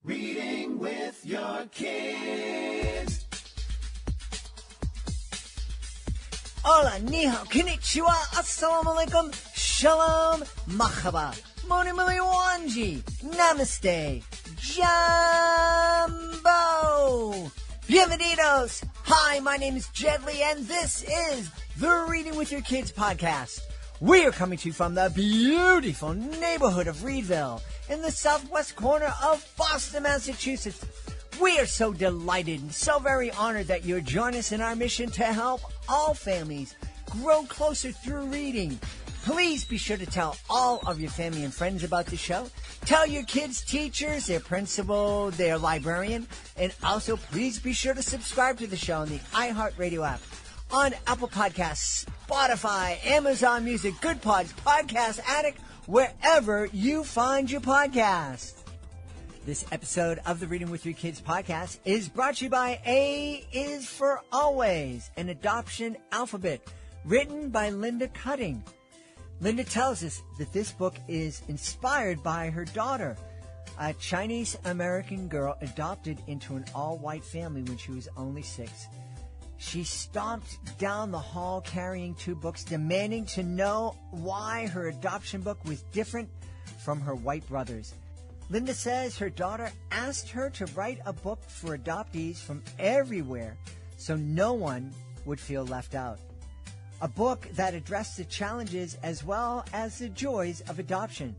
Reading with your kids. Hola, ni hao, konnichiwa, assalamu alaikum, shalom, mahaba, moni mili wanji, namaste, jumbo, bienvenidos. Hi, my name is Jedley, and this is the Reading with Your Kids podcast. We are coming to you from the beautiful neighborhood of Reedville in the southwest corner of Boston, Massachusetts. We are so delighted and so very honored that you're joining us in our mission to help all families grow closer through reading. Please be sure to tell all of your family and friends about the show. Tell your kids' teachers, their principal, their librarian, and also please be sure to subscribe to the show on the iHeartRadio app, on Apple Podcasts, Spotify, Amazon Music, Good Pods, Podcast Addict, wherever you find your podcast. This episode of the Reading with Your Kids podcast is brought to you by A is for Always, an adoption alphabet, written by Linda Cutting. Linda tells us that this book is inspired by her daughter, a Chinese-American girl adopted into an all-white family when she was only 6. She stomped down the hall carrying 2 books, demanding to know why her adoption book was different from her white brothers. Linda says her daughter asked her to write a book for adoptees from everywhere so no one would feel left out. A book that addressed the challenges as well as the joys of adoption.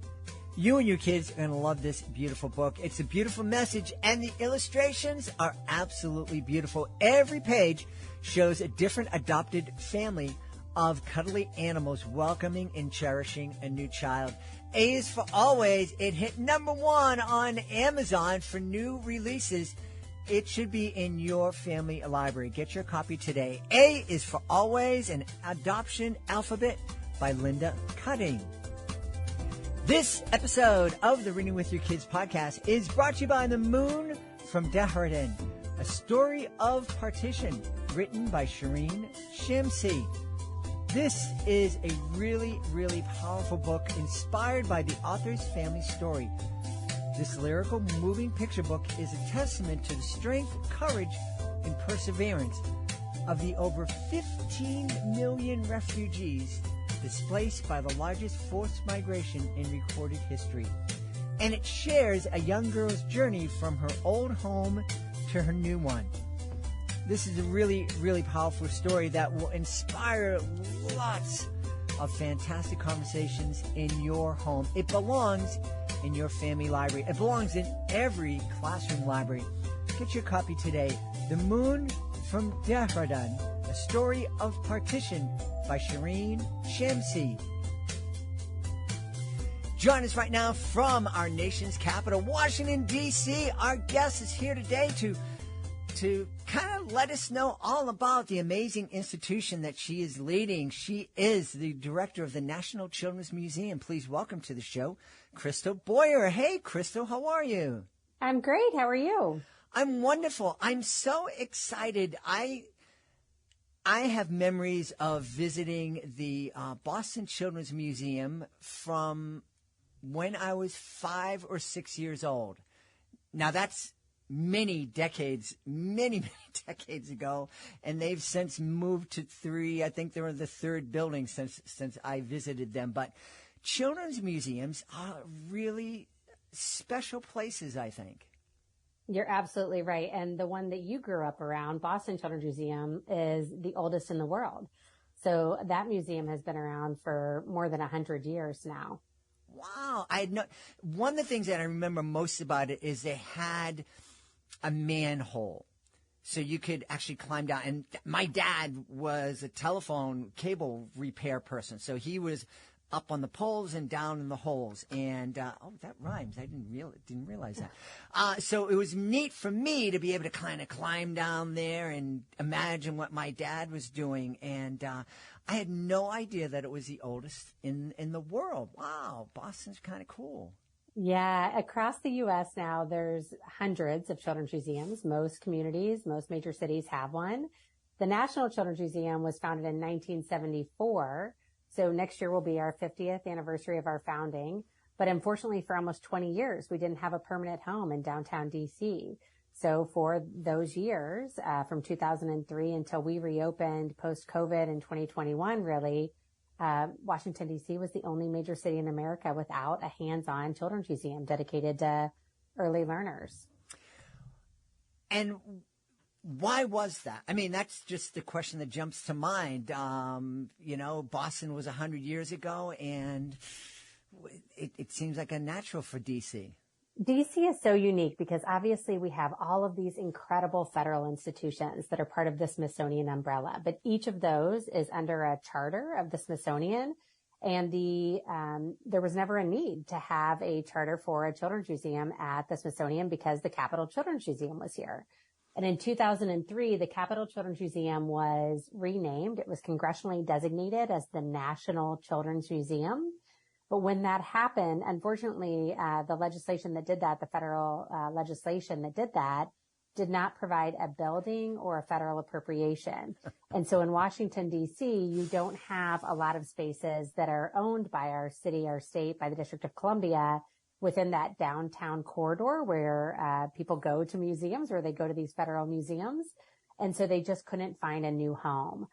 You and your kids are going to love this beautiful book. It's a beautiful message, and the illustrations are absolutely beautiful. Every page shows a different adopted family of cuddly animals welcoming and cherishing a new child. A is for Always. It hit number 1 on Amazon for new releases. It should be in your family library. Get your copy today. A is for Always, an adoption alphabet by Linda Cutting. This episode of the Reading with Your Kids podcast is brought to you by The Moon from Dehradun, a story of partition written by Shireen Shamsi. This is a really, really powerful book inspired by the author's family story. This lyrical, moving picture book is a testament to the strength, courage, and perseverance of the over 15 million refugees displaced by the largest forced migration in recorded history. And it shares a young girl's journey from her old home to her new one. This is a really, really powerful story that will inspire lots of fantastic conversations in your home. It belongs in your family library. It belongs in every classroom library. Get your copy today. The Moon from Dehradun, a story of partition by Shireen Shamsi. Join us right now from our nation's capital, Washington, D.C. Our guest is here today to kind of let us know all about the amazing institution that she is leading. She is the director of the National Children's Museum. Please welcome to the show, Crystal Bowyer. Hey, Crystal, how are you? I'm great. How are you? I'm wonderful. I'm so excited. I have memories of visiting the Boston Children's Museum from when I was 5 or 6 years old. Now, that's many decades ago, and they've since moved to 3. I think they're in the 3rd building since I visited them. But children's museums are really special places, I think. You're absolutely right. And the one that you grew up around, Boston Children's Museum, is the oldest in the world. So that museum has been around for more than 100 years now. Wow. One of the things that I remember most about it is they had a manhole. So you could actually climb down. And my dad was a telephone cable repair person. So he was up on the poles and down in the holes. And, that rhymes. I didn't realize that. So it was neat for me to be able to kind of climb down there and imagine what my dad was doing. And I had no idea that it was the oldest in the world. Wow, Boston's kind of cool. Yeah, across the U.S. now, there's hundreds of children's museums. Most communities, most major cities have one. The National Children's Museum was founded in 1974. So next year will be our 50th anniversary of our founding. But unfortunately, for almost 20 years, we didn't have a permanent home in downtown DC. So for those years, from 2003 until we reopened post-COVID in 2021, really, Washington, D.C. was the only major city in America without a hands-on children's museum dedicated to early learners. And why was that? I mean, that's just the question that jumps to mind. Boston was 100 years ago, and it seems like a natural for D.C. DC is so unique because obviously we have all of these incredible federal institutions that are part of the Smithsonian umbrella, but each of those is under a charter of the Smithsonian, and there was never a need to have a charter for a children's museum at the Smithsonian because the Capitol Children's Museum was here. And in 2003, the Capitol Children's Museum was renamed. It was congressionally designated as the National Children's Museum. But when that happened, unfortunately, the legislation that did that, the federal legislation that did that, did not provide a building or a federal appropriation. And so in Washington, D.C., you don't have a lot of spaces that are owned by our city, our state, by the District of Columbia within that downtown corridor where people go to museums, or they go to these federal museums. And so they just couldn't find a new home.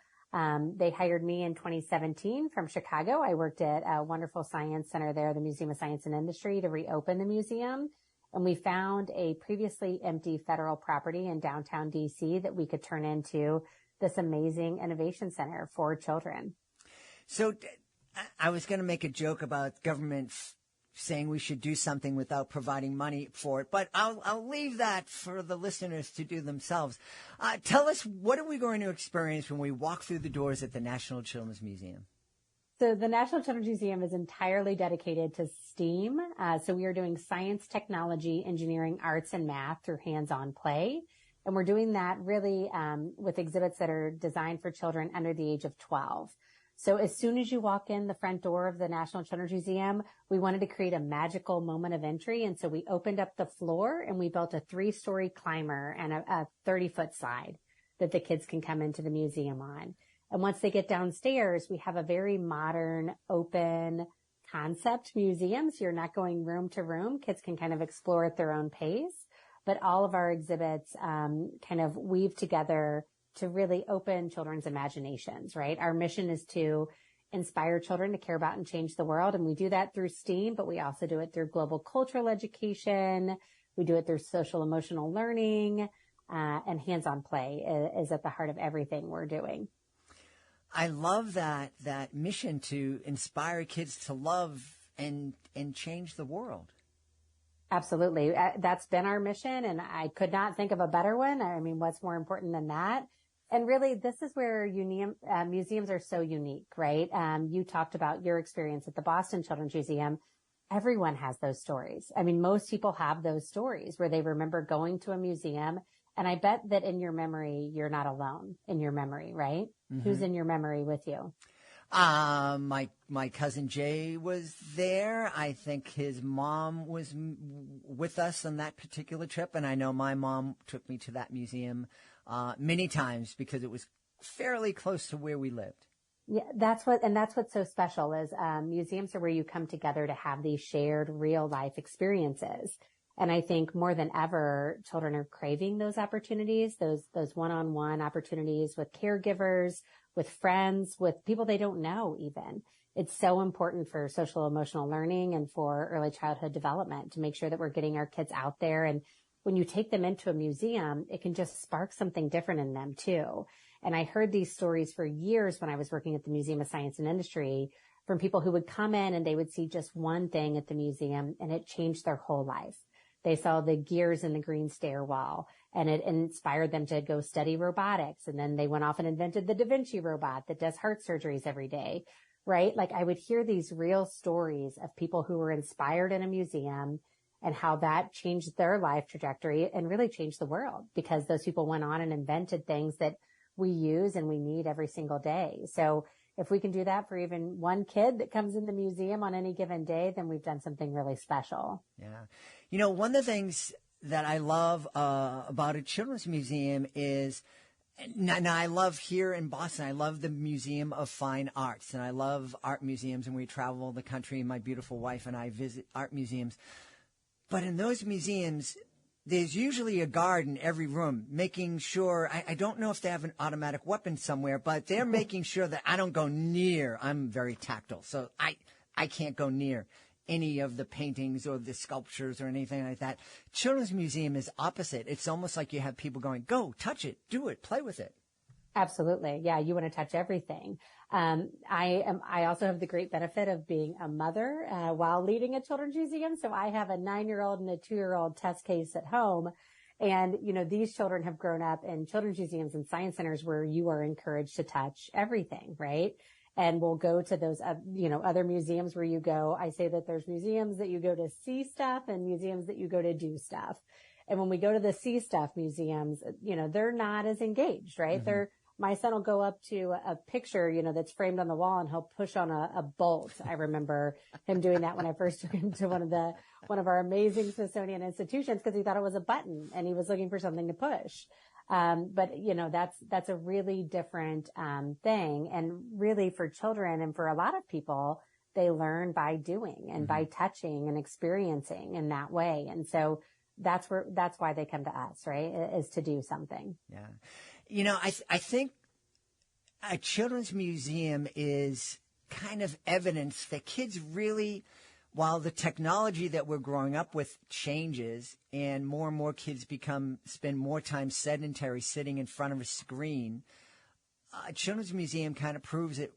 They hired me in 2017 from Chicago. I worked at a wonderful science center there, the Museum of Science and Industry, to reopen the museum. And we found a previously empty federal property in downtown DC that we could turn into this amazing innovation center for children. So I was going to make a joke about government saying we should do something without providing money for it, but I'll leave that for the listeners to do themselves. Tell us, what are we going to experience when we walk through the doors at the National Children's Museum? So the National Children's Museum is entirely dedicated to STEAM. So we are doing science, technology, engineering, arts, and math through hands-on play. And we're doing that really with exhibits that are designed for children under the age of 12. So as soon as you walk in the front door of the National Children's Museum, we wanted to create a magical moment of entry. And so we opened up the floor and we built a 3-story climber and a 30-foot slide that the kids can come into the museum on. And once they get downstairs, we have a very modern, open concept museum. So you're not going room to room. Kids can kind of explore at their own pace. But all of our exhibits kind of weave together to really open children's imaginations, right? Our mission is to inspire children to care about and change the world. And we do that through STEAM, but we also do it through global cultural education. We do it through social emotional learning, and hands-on play is at the heart of everything we're doing. I love that mission to inspire kids to love and change the world. Absolutely. That's been our mission, and I could not think of a better one. I mean, what's more important than that? And really, this is where museums are so unique, right? You talked about your experience at the Boston Children's Museum. Everyone has those stories. I mean, most people have those stories where they remember going to a museum. And I bet that in your memory, you're not alone in your memory, right? Mm-hmm. Who's in your memory with you? My cousin Jay was there. I think his mom was with us on that particular trip. And I know my mom took me to that museum many times because it was fairly close to where we lived. Yeah, that's what's so special is museums are where you come together to have these shared real life experiences. And I think more than ever, children are craving those opportunities, those one-on-one opportunities with caregivers, with friends, with people they don't know even. It's so important for social emotional learning and for early childhood development to make sure that we're getting our kids out there. And when you take them into a museum, it can just spark something different in them too. And I heard these stories for years when I was working at the Museum of Science and Industry from people who would come in and they would see just one thing at the museum and it changed their whole life. They saw the gears in the green stairwell and it inspired them to go study robotics. And then they went off and invented the Da Vinci robot that does heart surgeries every day, right? Like I would hear these real stories of people who were inspired in a museum and how that changed their life trajectory and really changed the world because those people went on and invented things that we use and we need every single day. So if we can do that for even one kid that comes in the museum on any given day, then we've done something really special. Yeah. You know, one of the things that I love about a children's museum is Now, I love here in Boston, I love the Museum of Fine Arts, and I love art museums, and we travel the country, and my beautiful wife and I visit art museums. But in those museums, there's usually a guard in every room making sure, I don't know if they have an automatic weapon somewhere, but they're making sure that I don't go near. I'm very tactile, so I can't go near any of the paintings or the sculptures or anything like that. Children's Museum is opposite. It's almost like you have people going, go, touch it, do it, play with it. Absolutely. Yeah. You want to touch everything. I also have the great benefit of being a mother, while leading a children's museum. So I have a 9-year-old and a 2-year-old test case at home. And, these children have grown up in children's museums and science centers where you are encouraged to touch everything, right? And we'll go to those, other museums where you go. I say that there's museums that you go to see stuff and museums that you go to do stuff. And when we go to the see stuff museums, they're not as engaged, right? Mm-hmm. My son will go up to a picture, that's framed on the wall, and he'll push on a bolt. I remember him doing that when I first took him to one of our amazing Smithsonian institutions, because he thought it was a button and he was looking for something to push. But that's a really different, thing. And really for children and for a lot of people, they learn by doing and by touching and experiencing in that way. And so that's why they come to us, right? Is to do something. Yeah. I think a children's museum is kind of evidence that kids really, while the technology that we're growing up with changes and more kids spend more time sedentary sitting in front of a screen, a children's museum kind of proves that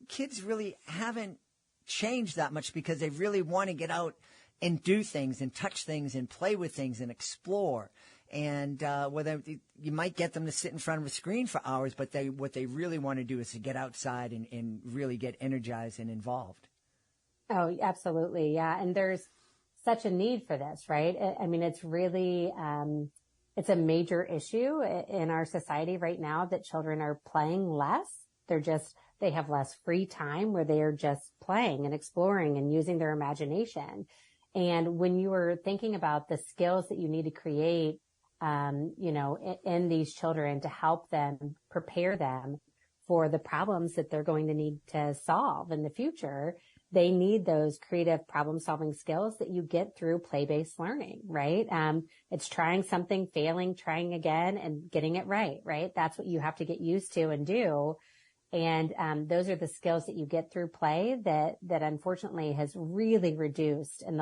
kids really haven't changed that much, because they really want to get out and do things and touch things and play with things and explore. And whether you might get them to sit in front of a screen for hours, but what they really want to do is to get outside and really get energized and involved. Oh, absolutely. Yeah. And there's such a need for this, right? I mean, it's really, it's a major issue in our society right now that children are playing less. They have less free time where they are just playing and exploring and using their imagination. And when you are thinking about the skills that you need to create, in these children to help them, prepare them for the problems that they're going to need to solve in the future, they need those creative problem-solving skills that you get through play-based learning, right? It's trying something, failing, trying again, and getting it right? That's what you have to get used to and do. And those are the skills that you get through play that unfortunately has really reduced in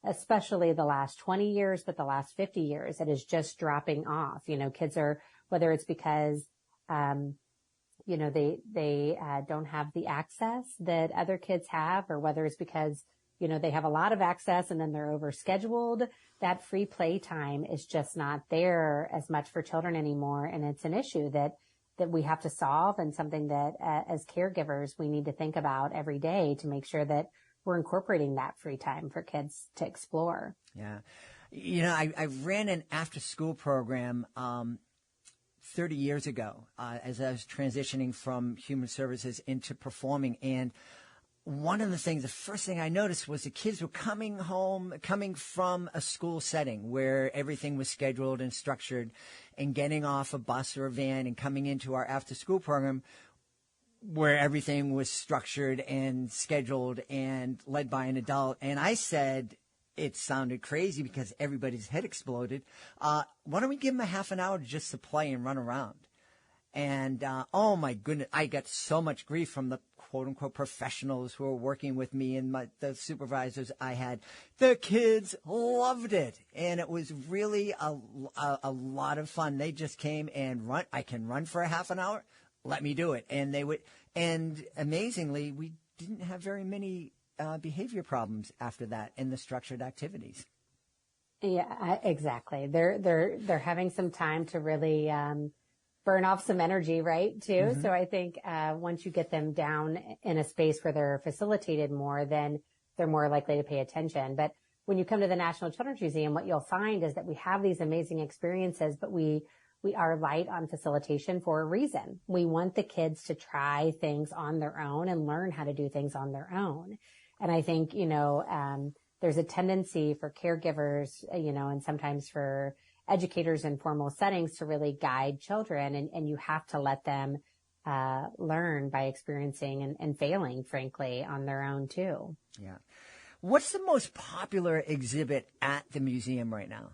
especially the last 20 years, but the last 50 years, it is just dropping off. Kids are, whether it's because they don't have the access that other kids have, or whether it's because, they have a lot of access and then they're overscheduled. That free play time is just not there as much for children anymore. And it's an issue that we have to solve, and something that as caregivers, we need to think about every day to make sure that we're incorporating that free time for kids to explore. Yeah. I ran an after school program, 30 years ago, as I was transitioning from human services into performing. And one of the first thing I noticed was the kids were coming from a school setting where everything was scheduled and structured, and getting off a bus or a van and coming into our after school program where everything was structured and scheduled and led by an adult. And I said, it sounded crazy because everybody's head exploded. Why don't we give them a half an hour just to play and run around? And, oh my goodness, I got so much grief from the quote unquote professionals who were working with me and the supervisors I had. The kids loved it. And it was really a lot of fun. They just came and I can run for a half an hour. Let me do it. And amazingly, we didn't have very many behavior problems after that in the structured activities. Yeah, exactly. They're having some time to really burn off some energy, right, too? Mm-hmm. So I think once you get them down in a space where they're facilitated more, then they're more likely to pay attention. But when you come to the National Children's Museum, what you'll find is that we have these amazing experiences, but we are light on facilitation for a reason. We want the kids to try things on their own and learn how to do things on their own. And I think, there's a tendency for caregivers, and sometimes for educators in formal settings to really guide children, and you have to let them learn by experiencing and failing, frankly, on their own too. Yeah. What's the most popular exhibit at the museum right now?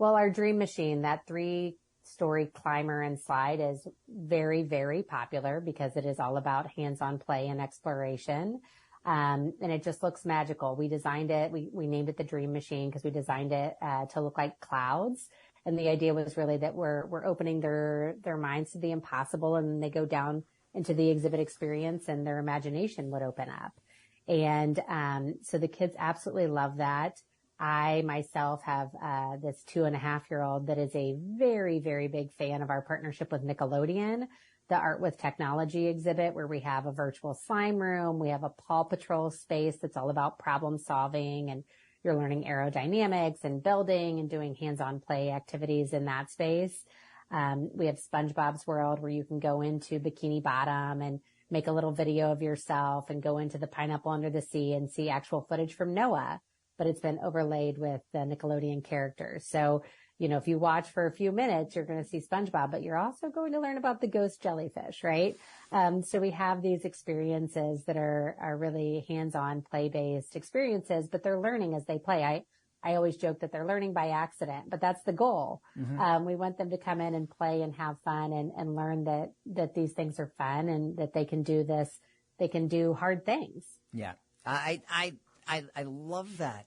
Well, our Dream Machine, that 3-story climber and slide, is very, very popular because it is all about hands-on play and exploration. And it just looks magical. We designed it. We named it the Dream Machine because we designed it to look like clouds. And the idea was really that we're opening their minds to the impossible, and they go down into the exhibit experience and their imagination would open up. And so the kids absolutely love that. I myself have this 2.5-year-old that is a very, very big fan of our partnership with Nickelodeon, the Art with Technology exhibit, where we have a virtual slime room. We have a Paw Patrol space that's all about problem solving, and you're learning aerodynamics and building and doing hands-on play activities in that space. We have SpongeBob's World, where you can go into Bikini Bottom and make a little video of yourself and go into the Pineapple Under the Sea and see actual footage from Noah, but it's been overlaid with the Nickelodeon characters. So, if you watch for a few minutes, you're going to see SpongeBob, but you're also going to learn about the ghost jellyfish, right? So we have these experiences that are really hands-on play-based experiences, but they're learning as they play. I always joke that they're learning by accident, but that's the goal. Mm-hmm. We want them to come in and play and have fun and learn that these things are fun and that they can do this. They can do hard things. Yeah. I love that.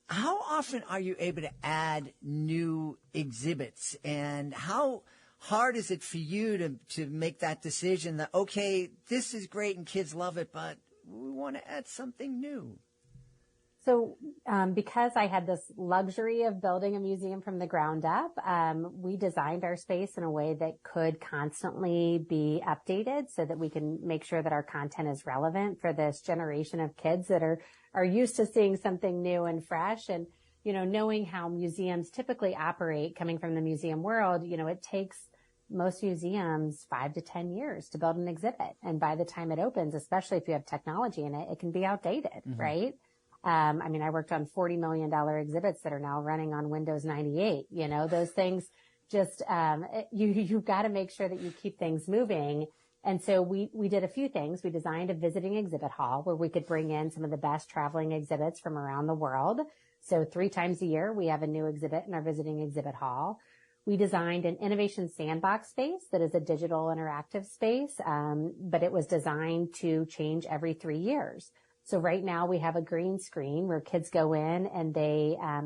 How often are you able to add new exhibits, and how hard is it for you to make that decision that, okay, this is great and kids love it, but we want to add something new? So because I had this luxury of building a museum from the ground up, we designed our space in a way that could constantly be updated so that we can make sure that our content is relevant for this generation of kids that are used to seeing something new and fresh. And, knowing how museums typically operate, coming from the museum world, it takes most museums 5 to 10 years to build an exhibit. And by the time it opens, especially if you have technology in it, it can be outdated, mm-hmm. right? I worked on $40 million exhibits that are now running on Windows 98. Those things just, you've got to make sure that you keep things moving. And so we did a few things. We designed a visiting exhibit hall where we could bring in some of the best traveling exhibits from around the world. So 3 times a year, we have a new exhibit in our visiting exhibit hall. We designed an innovation sandbox space that is a digital interactive space, but it was designed to change every 3 years. So right now we have a green screen where kids go in and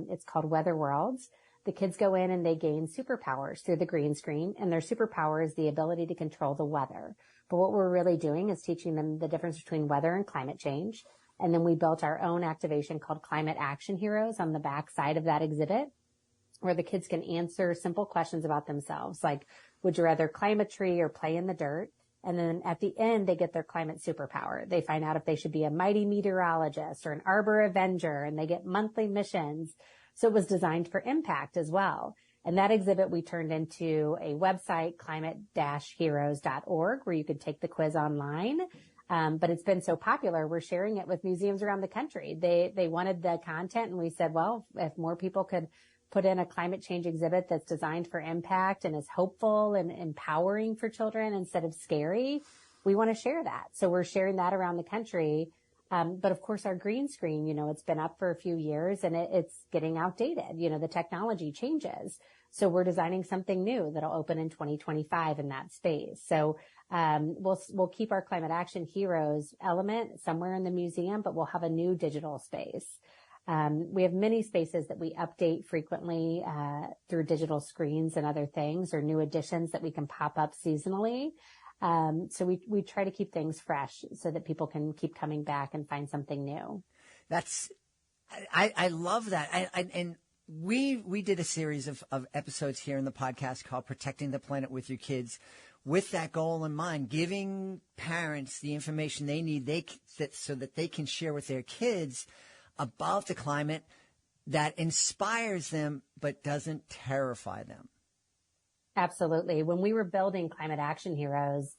it's called Weather Worlds. The kids go in and they gain superpowers through the green screen, and their superpower is the ability to control the weather. But what we're really doing is teaching them the difference between weather and climate change. And then we built our own activation called Climate Action Heroes on the back side of that exhibit, where the kids can answer simple questions about themselves, like, would you rather climb a tree or play in the dirt? And then at the end, they get their climate superpower. They find out if they should be a mighty meteorologist or an arbor avenger, and they get monthly missions. So it was designed for impact as well. And that exhibit we turned into a website, climate-heroes.org, where you could take the quiz online. But it's been so popular, we're sharing it with museums around the country. They wanted the content, and we said, well, if more people could put in a climate change exhibit that's designed for impact and is hopeful and empowering for children instead of scary, we want to share that. So we're sharing that around the country. But of course, our green screen, it's been up for a few years and it's getting outdated. The technology changes. So we're designing something new that'll open in 2025 in that space. So we'll keep our Climate Action Heroes element somewhere in the museum, but we'll have a new digital space. We have many spaces that we update frequently through digital screens and other things, or new additions that we can pop up seasonally. So we try to keep things fresh so that people can keep coming back and find something new. I love that. And we did a series of episodes here in the podcast called Protecting the Planet with Your Kids, with that goal in mind, giving parents the information they need so that they can share with their kids about the climate that inspires them but doesn't terrify them. Absolutely. When we were building Climate Action Heroes,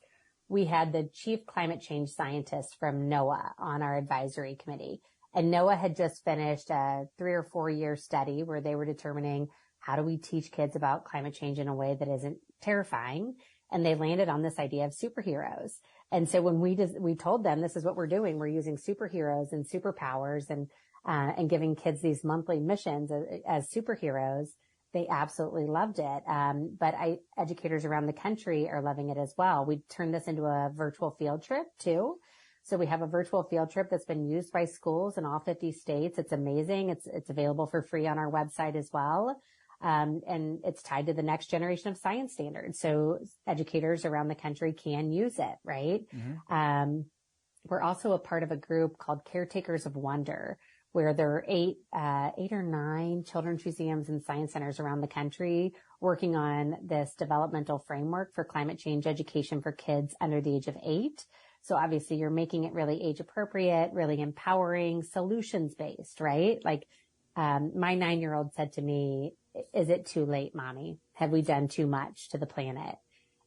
we had the chief climate change scientist from NOAA on our advisory committee. And NOAA had just finished a 3 or 4 year study where they were determining how do we teach kids about climate change in a way that isn't terrifying. And they landed on this idea of superheroes. And so when we told them this is what we're doing, we're using superheroes and superpowers and giving kids these monthly missions as superheroes, they absolutely loved it. But educators around the country are loving it as well. We turned this into a virtual field trip too. So we have a virtual field trip that's been used by schools in all 50 states. It's amazing. It's available for free on our website as well. And it's tied to the next generation of science standards. So educators around the country can use it, right? Mm-hmm. We're also a part of a group called Caretakers of Wonder, where there are eight or nine children's museums and science centers around the country working on this developmental framework for climate change education for kids under the age of 8. So obviously you're making it really age appropriate, really empowering, solutions based, right? Like, my 9-year-old said to me, "Is it too late, Mommy? Have we done too much to the planet?"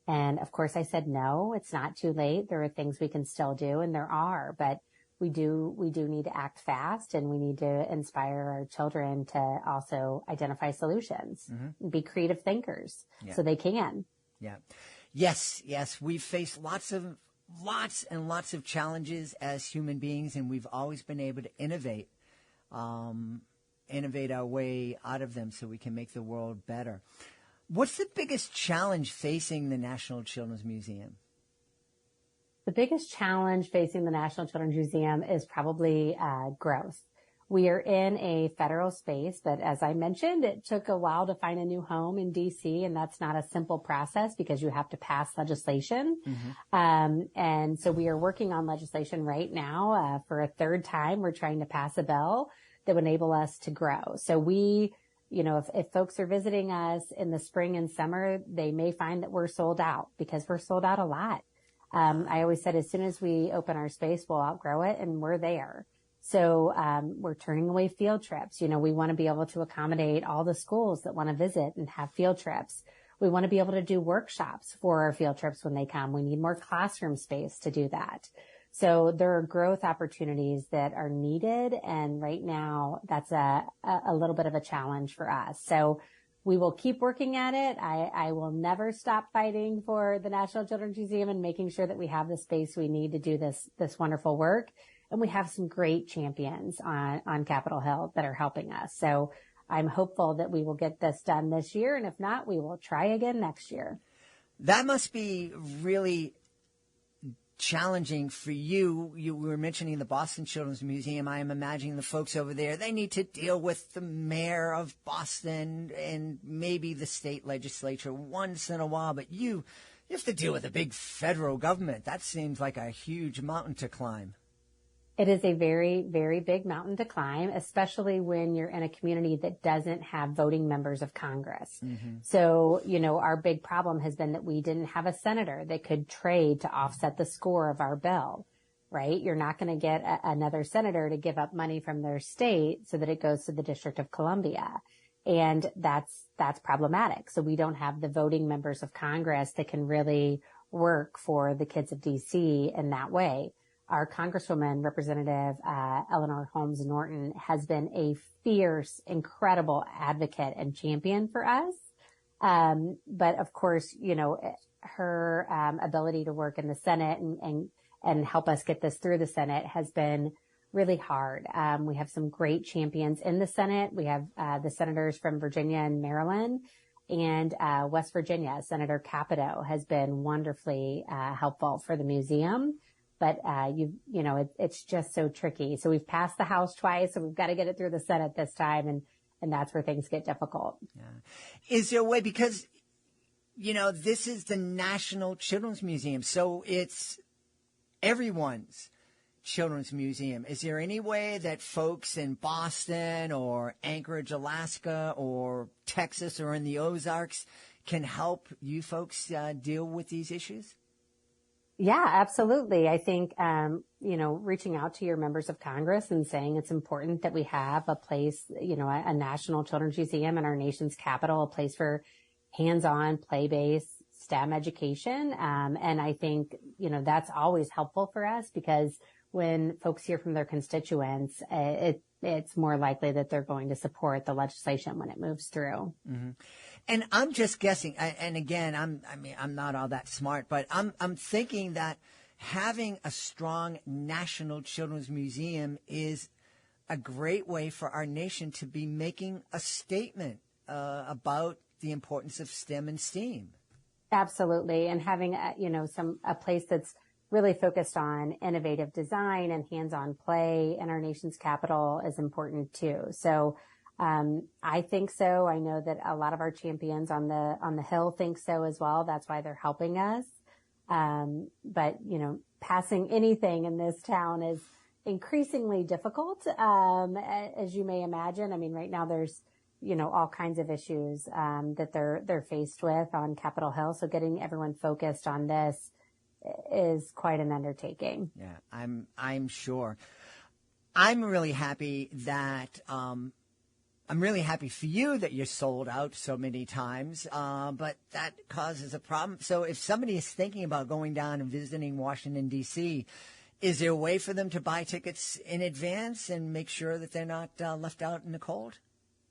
And of course I said, no, it's not too late. There are things we can still do, and there are, but we do need to act fast, and we need to inspire our children to also identify solutions, and be creative thinkers so they can. Yeah. Yes. We've faced lots and lots of challenges as human beings, and we've always been able to innovate our way out of them so we can make the world better. What's the biggest challenge facing the National Children's Museum? The biggest challenge facing the National Children's Museum is probably growth. We are in a federal space, but as I mentioned, it took a while to find a new home in D.C., and that's not a simple process because you have to pass legislation. And so we are working on legislation right now. For a third time, we're trying to pass a bill that would enable us to grow. So we, if folks are visiting us in the spring and summer, they may find that we're sold out because we're sold out a lot. I always said as soon as we open our space, we'll outgrow it, and we're there. So we're turning away field trips. We want to be able to accommodate all the schools that want to visit and have field trips. We want to be able to do workshops for our field trips when they come. We need more classroom space to do that. So there are growth opportunities that are needed. And right now that's a little bit of a challenge for us. So we will keep working at it. I will never stop fighting for the National Children's Museum and making sure that we have the space we need to do this wonderful work. And we have some great champions on Capitol Hill that are helping us. So I'm hopeful that we will get this done this year. And if not, we will try again next year. That must be really challenging for you. You were mentioning the Boston Children's Museum. I am imagining the folks over there, they need to deal with the mayor of Boston and maybe the state legislature once in a while, but you have to deal with a big federal government. That seems like a huge mountain to climb. It is a very, very big mountain to climb, especially when you're in a community that doesn't have voting members of Congress. So, our big problem has been that we didn't have a senator that could trade to offset the score of our bill, right? You're not going to get another senator to give up money from their state so that it goes to the District of Columbia. And that's problematic. So we don't have the voting members of Congress that can really work for the kids of DC in that way. Our Congresswoman, Representative Eleanor Holmes Norton, has been a fierce, incredible advocate and champion for us. But of course, her ability to work in the Senate and help us get this through the Senate has been really hard. We have some great champions in the Senate. We have the senators from Virginia and Maryland. And West Virginia, Senator Capito has been wonderfully helpful for the museum. But, it's just so tricky. So we've passed the House twice, so we've got to get it through the Senate this time. And that's where things get difficult. Yeah. Is there a way, because, this is the National Children's Museum, so it's everyone's children's museum. Is there any way that folks in Boston or Anchorage, Alaska, or Texas or in the Ozarks can help you folks deal with these issues? Yeah, absolutely. I think, reaching out to your members of Congress and saying it's important that we have a place, a National Children's Museum in our nation's capital, a place for hands-on, play-based STEM education. And I think, that's always helpful for us because when folks hear from their constituents, it's more likely that they're going to support the legislation when it moves through. Mm-hmm. And I'm just guessing, and again, I'm not all that smart, but I'm thinking that having a strong national children's museum is a great way for our nation to be making a statement about the importance of STEM and STEAM. Absolutely. And having a place that's really focused on innovative design and hands-on play in our nation's capital is important too. So I think so. I know that a lot of our champions on the Hill think so as well. That's why they're helping us. But passing anything in this town is increasingly difficult, as you may imagine. I mean, right now there's all kinds of issues that they're faced with on Capitol Hill. So getting everyone focused on this is quite an undertaking. Yeah, I'm sure. I'm really happy that I'm really happy for you that you're sold out so many times, but that causes a problem. So if somebody is thinking about going down and visiting Washington, D.C., is there a way for them to buy tickets in advance and make sure that they're not left out in the cold?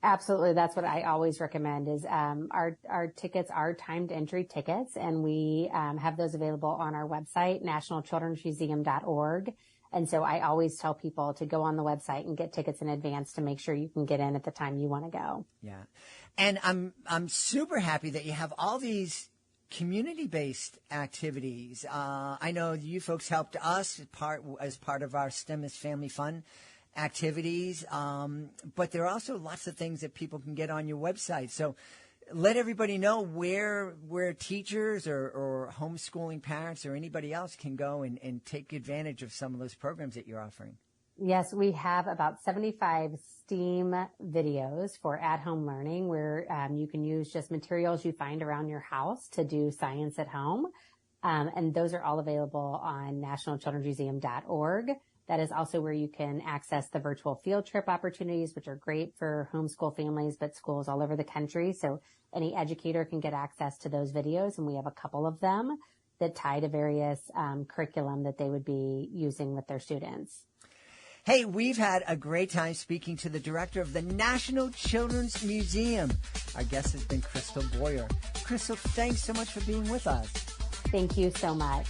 Absolutely. That's what I always recommend is our tickets are timed entry tickets, and we have those available on our website, nationalchildrensmuseum.org. And so I always tell people to go on the website and get tickets in advance to make sure you can get in at the time you want to go. Yeah. And I'm super happy that you have all these community-based activities. I know you folks helped us as part of our STEM is Family Fun activities, but there are also lots of things that people can get on your website. So let everybody know where teachers or homeschooling parents or anybody else can go and take advantage of some of those programs that you're offering. Yes, we have about 75 STEAM videos for at-home learning where you can use just materials you find around your house to do science at home. And those are all available on nationalchildrensmuseum.org. That is also where you can access the virtual field trip opportunities, which are great for homeschool families, but schools all over the country. So any educator can get access to those videos, and we have a couple of them that tie to various curriculum that they would be using with their students. Hey, we've had a great time speaking to the director of the National Children's Museum. Our guest has been Crystal Bowyer. Crystal, thanks so much for being with us. Thank you so much.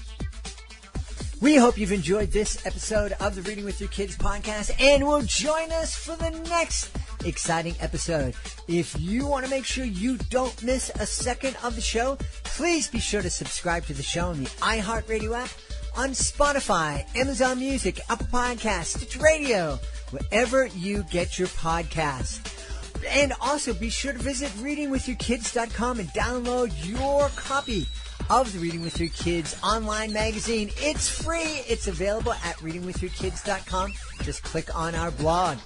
We hope you've enjoyed this episode of the Reading with Your Kids podcast and will join us for the next exciting episode. If you want to make sure you don't miss a second of the show, please be sure to subscribe to the show on the iHeartRadio app, on Spotify, Amazon Music, Apple Podcasts, Stitch Radio, wherever you get your podcasts. And also be sure to visit readingwithyourkids.com and download your copy of the Reading with Your Kids online magazine. It's free. It's available at readingwithyourkids.com. Just click on our blog.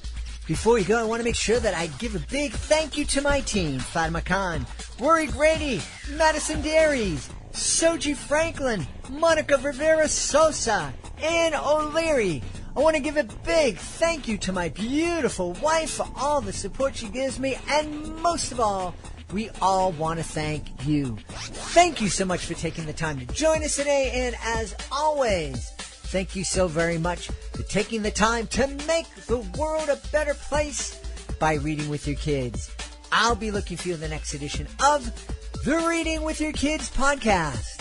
Before we go, I want to make sure that I give a big thank you to my team: Fatima Khan, Rory Grady, Madison Dairies, Soji Franklin, Monica Rivera Sosa, Ann O'Leary. I want to give a big thank you to my beautiful wife for all the support she gives me, and most of all, we all want to thank you. Thank you so much for taking the time to join us today, and as always, thank you so very much for taking the time to make the world a better place by reading with your kids. I'll be looking for you in the next edition of the Reading with Your Kids podcast.